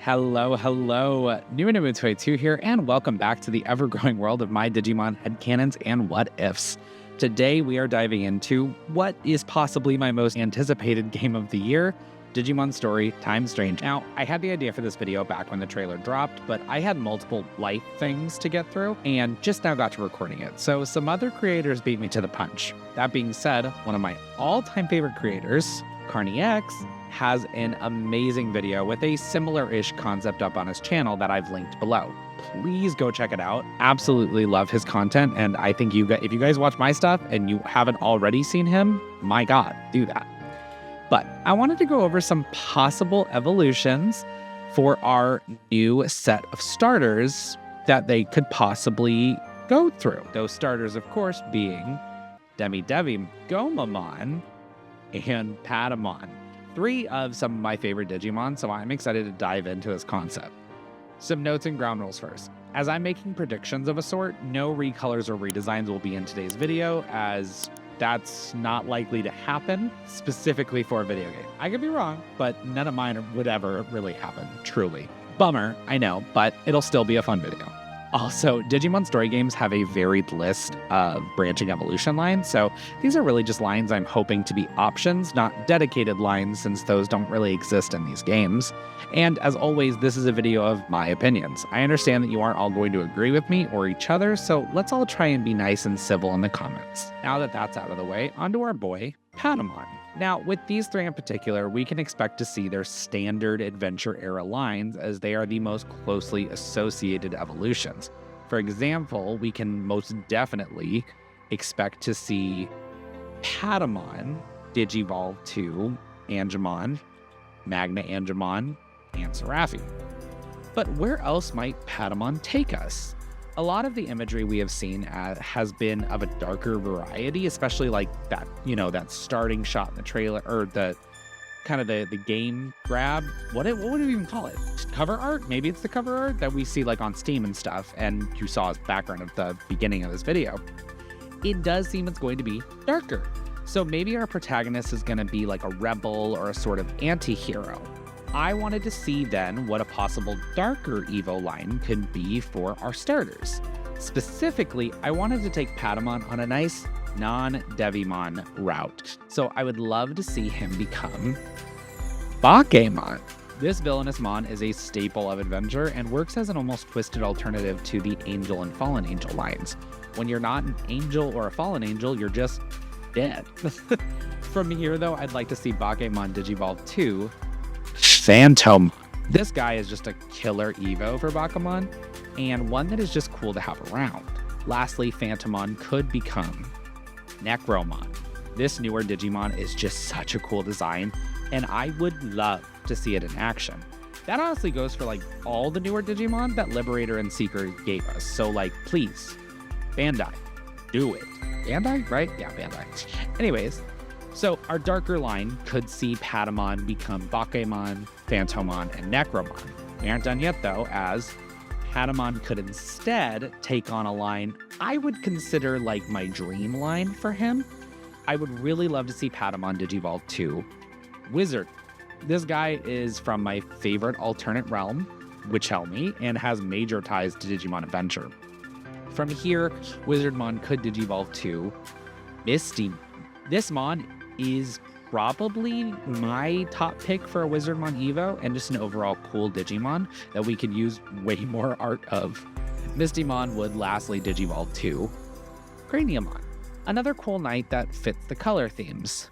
Hello, hello. New22 here, and welcome back to the ever-growing world of my Digimon headcanons and what-ifs. Today, we are diving into what is possibly my most anticipated game of the year, Digimon Story Time Strange. Now, I had the idea for this video back when the trailer dropped, but I had multiple life things to get through, and just now got to recording it, so some other creators beat me to the punch. That being said, one of my all-time favorite creators, Karn EX, has an amazing video with a similar-ish concept up on his channel that I've linked below. Please go check it out. Absolutely love his content, and I think if you guys watch my stuff and you haven't already seen him, my God, do that. But I wanted to go over some possible evolutions for our new set of starters that they could possibly go through. Those starters, of course, being Devi, Gomamon, and Patamon. 3 of some of my favorite Digimon, so I'm excited to dive into this concept. Some notes and ground rules first. As I'm making predictions of a sort, no recolors or redesigns will be in today's video, as that's not likely to happen specifically for a video game. I could be wrong, but none of mine would ever really happen, truly. Bummer, I know, but it'll still be a fun video. Also, Digimon Story Games have a varied list of branching evolution lines, so these are really just lines I'm hoping to be options, not dedicated lines, since those don't really exist in these games. And as always, this is a video of my opinions. I understand that you aren't all going to agree with me or each other, so let's all try and be nice and civil in the comments. Now that that's out of the way, onto our boy, Patamon. Now, with these 3 in particular, we can expect to see their standard adventure-era lines, as they are the most closely associated evolutions. For example, we can most definitely expect to see Patamon Digivolve to Angemon, Magna Angemon, and Seraphi. But where else might Patamon take us? A lot of the imagery we have seen has been of a darker variety, especially like that, that starting shot in the trailer, or the kind of the game grab. What would we even call it? Cover art? Maybe it's the cover art that we see like on Steam and stuff, and you saw as background of the beginning of this video. It does seem it's going to be darker. So maybe our protagonist is going to be like a rebel or a sort of anti-hero. I wanted to see then what a possible darker Evo line could be for our starters. Specifically, I wanted to take Patamon on a nice non-Devimon route. So I would love to see him become Bakemon. This villainous mon is a staple of adventure and works as an almost twisted alternative to the Angel and Fallen Angel lines. When you're not an angel or a fallen angel, you're just dead. From here though, I'd like to see Bakemon Digivolve to Phantom. This guy is just a killer Evo for Bakemon, and one that is just cool to have around. Lastly, Phantomon could become Necromon. This newer Digimon is just such a cool design, and I would love to see it in action. That honestly goes for like all the newer Digimon that Liberator and Seeker gave us. So like, please, Bandai, do it. Bandai, right? Yeah, Bandai. Anyways, so our darker line could see Patamon become Bakemon, Phantomon, and Necromon. We aren't done yet though, as Patamon could instead take on a line I would consider like my dream line for him. I would really love to see Patamon Digivolve to Wizard. This guy is from my favorite alternate realm, Witchelmy, and has major ties to Digimon Adventure. From here, Wizardmon could Digivolve to Misty. This mon is probably my top pick for a Wizardmon Evo, and just an overall cool Digimon that we could use way more art of. Mistymon would lastly Digivolve to Craniumon, another cool knight that fits the color themes.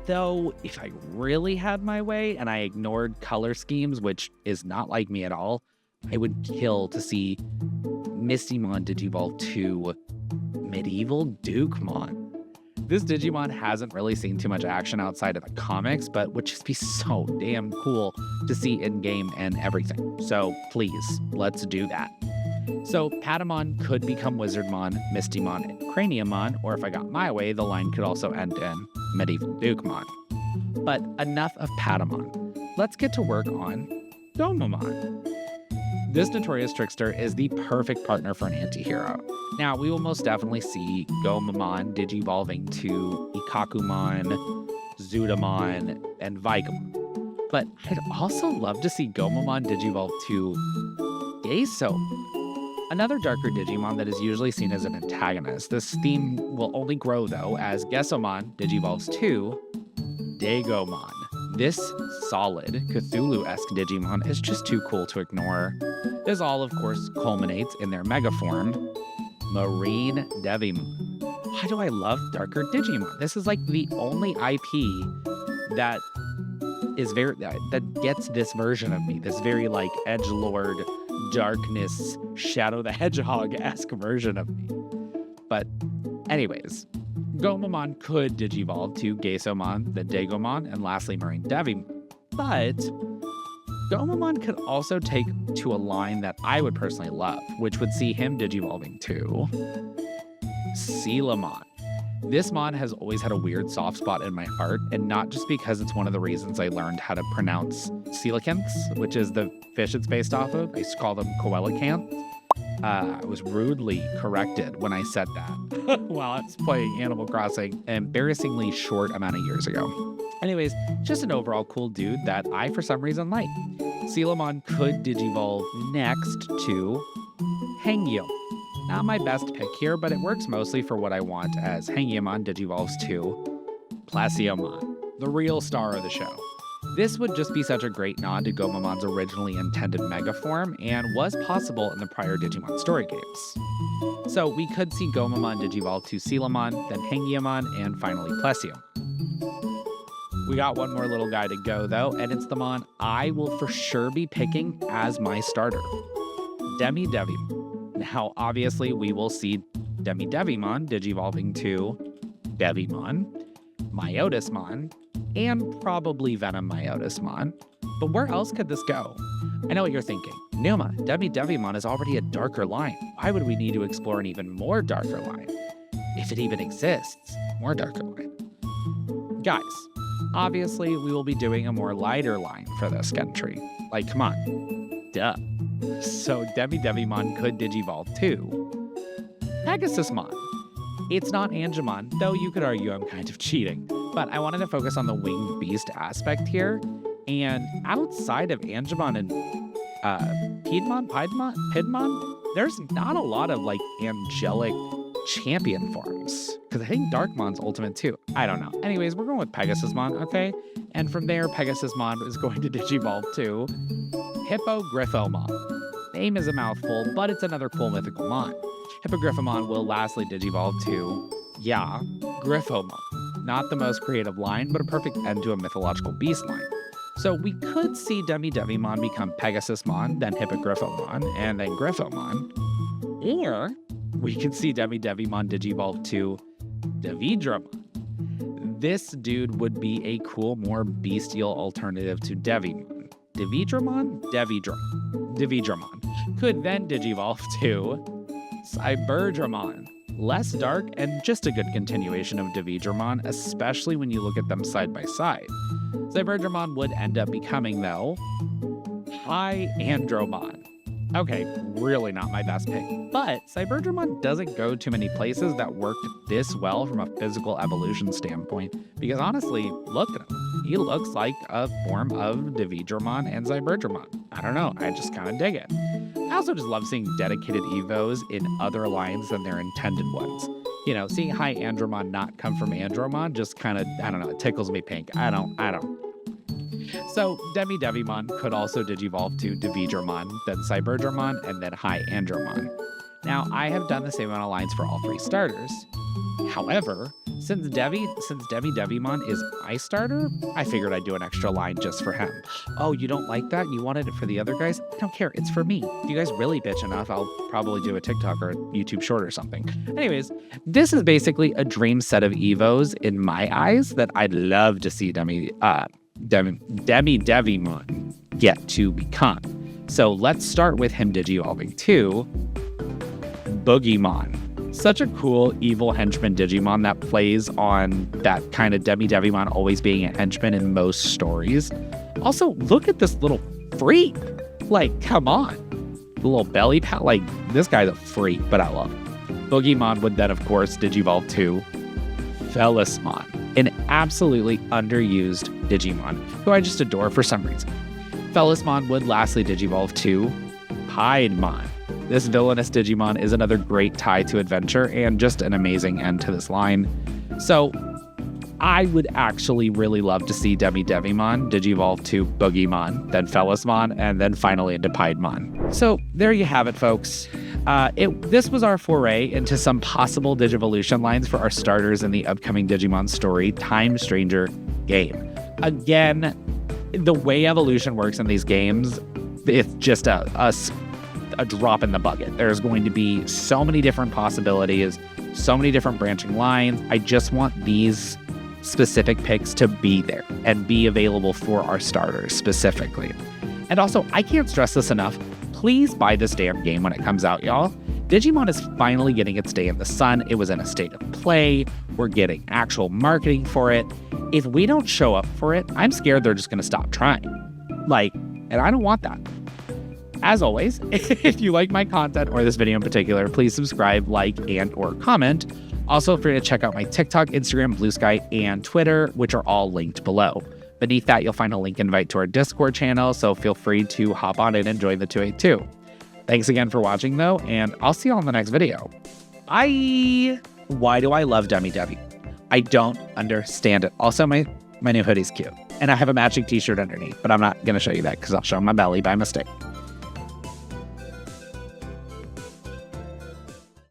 Though, if I really had my way and I ignored color schemes, which is not like me at all, I would kill to see Mistymon Digivolve to Medieval Dukemon. This Digimon hasn't really seen too much action outside of the comics, but would just be so damn cool to see in-game and everything. So please, let's do that. So Patamon could become Wizardmon, Mistymon, and Craniumon, or if I got my way, the line could also end in Medieval Dukemon. But enough of Patamon. Let's get to work on Gomamon. This notorious trickster is the perfect partner for an anti-hero. Now, we will most definitely see Gomamon digivolving to Ikakumon, Zudamon, and Vicomon. But I'd also love to see Gomamon Digivolve to Geisou, another darker Digimon that is usually seen as an antagonist. This theme will only grow, though, as Gesomon digivolves to Dagomon. This solid, Cthulhu-esque Digimon is just too cool to ignore. This all, of course, culminates in their mega form, Marine Devimon. Why do I love darker Digimon? This is like the only IP that gets this version of me, this very like edgelord, darkness, Shadow the Hedgehog-esque version of me. But anyways, Gomamon could digivolve to Geisomon, then Dagomon, and lastly Marine Devimon. But Gomamon could also take to a line that I would personally love, which would see him digivolving to Sealamon. This mon has always had a weird soft spot in my heart, and not just because it's one of the reasons I learned how to pronounce coelacanths, which is the fish it's based off of. I used to call them coelacanths. I was rudely corrected when I said that while I was playing Animal Crossing an embarrassingly short amount of years ago. Anyways, just an overall cool dude that I, for some reason, like. Sealamon could digivolve next to Hangyo. Not my best pick here, but it works mostly for what I want, as Hangyamon digivolves to Plasiomon, the real star of the show. This would just be such a great nod to Gomamon's originally intended mega form, and was possible in the prior Digimon Story games. So we could see Gomamon digivolve to Sealamon, then Hangyamon, and finally Plesiomon. We got one more little guy to go, though, and it's the mon I will for sure be picking as my starter, Demi-Devimon. Now, obviously, we will see Demi-Devimon digivolving to Devimon, Myotismon, and probably Venom Myotismon. But where else could this go? I know what you're thinking. Numa, Demi-Devimon is already a darker line. Why would we need to explore an even more darker line? If it even exists, more darker line. Guys, obviously, we will be doing a more lighter line for this entry. Like, come on. Duh. So Demi-Devimon could digivolve to Pegasusmon. It's not Angemon, though you could argue I'm kind of cheating. But I wanted to focus on the winged beast aspect here. And outside of Angemon and Pidmon, there's not a lot of like angelic champion forms. Because I think Darkmon's ultimate too. I don't know. Anyways, we're going with Pegasusmon, okay? And from there, Pegasusmon is going to digivolve to Hippogriffomon. Name is a mouthful, but it's another cool mythical mon. Hippogriffomon will lastly digivolve to, Griffomon. Not the most creative line, but a perfect end to a mythological beast line. So we could see Demi-Devimon become Pegasusmon, then Hippogriffomon, and then Griffomon. Or we could see Demi-Devimon digivolve to Dividramon. This dude would be a cool, more bestial alternative to Devimon. Dividramon could then digivolve to Cyberdramon. Less dark and just a good continuation of Dividramon, especially when you look at them side by side. Cyberdramon would end up becoming, though, Hyandromon. Okay, really not my best pick, but Cyberdramon doesn't go too many places that worked this well from a physical evolution standpoint, because honestly, look at him. He looks like a form of Dividramon and Cyberdramon. I don't know, I just kind of dig it. I also just love seeing dedicated Evos in other lines than their intended ones. You know, seeing Hyandromon not come from Andromon just kind of, I don't know, it tickles me pink. I don't. So Demi-Devimon could also digivolve to Dividramon, then Cyberdramon, and then Hyandromon. Now, I have done the same amount of lines for all three starters. However, since Demi-Devimon is my starter, I figured I'd do an extra line just for him. Oh, you don't like that? You wanted it for the other guys? I don't care. It's for me. If you guys really bitch enough, I'll probably do a TikTok or a YouTube short or something. Anyways, this is basically a dream set of Evos in my eyes that I'd love to see Demi-Devimon get to become. So let's start with him digivolving to Boogieymon. Such a cool evil henchman Digimon that plays on that kind of Demi-Devimon always being a henchman in most stories. Also, look at this little freak. Like, come on. The little belly pat. Like, this guy's a freak, but I love him. Boogieymon would then, of course, digivolve to Felismon. an absolutely underused Digimon, who I just adore for some reason. Felismon would lastly digivolve to Piedmon. This villainous Digimon is another great tie to adventure and just an amazing end to this line. So I would actually really love to see Devimon digivolve to Boogieymon, then Felismon, and then finally into Piedmon. So there you have it, folks. This was our foray into some possible Digivolution lines for our starters in the upcoming Digimon Story Time Stranger game. Again, the way evolution works in these games, it's just a drop in the bucket. There's going to be so many different possibilities, so many different branching lines. I just want these specific picks to be there and be available for our starters specifically. And also, I can't stress this enough. Please buy this damn game when it comes out, y'all. Digimon is finally getting its day in the sun. It was in a state of play. We're getting actual marketing for it. If we don't show up for it, I'm scared they're just going to stop trying. And I don't want that. As always, if you like my content or this video in particular, please subscribe, like, and or comment. Also, feel free to check out my TikTok, Instagram, Blue Sky, and Twitter, which are all linked below. Beneath that, you'll find a link invite to our Discord channel, so feel free to hop on in and join the 282. Thanks again for watching, though, and I'll see you all in the next video. Bye! Why do I love Debbie? I don't understand it. Also, my new hoodie's cute, and I have a matching t-shirt underneath, but I'm not going to show you that because I'll show my belly by mistake.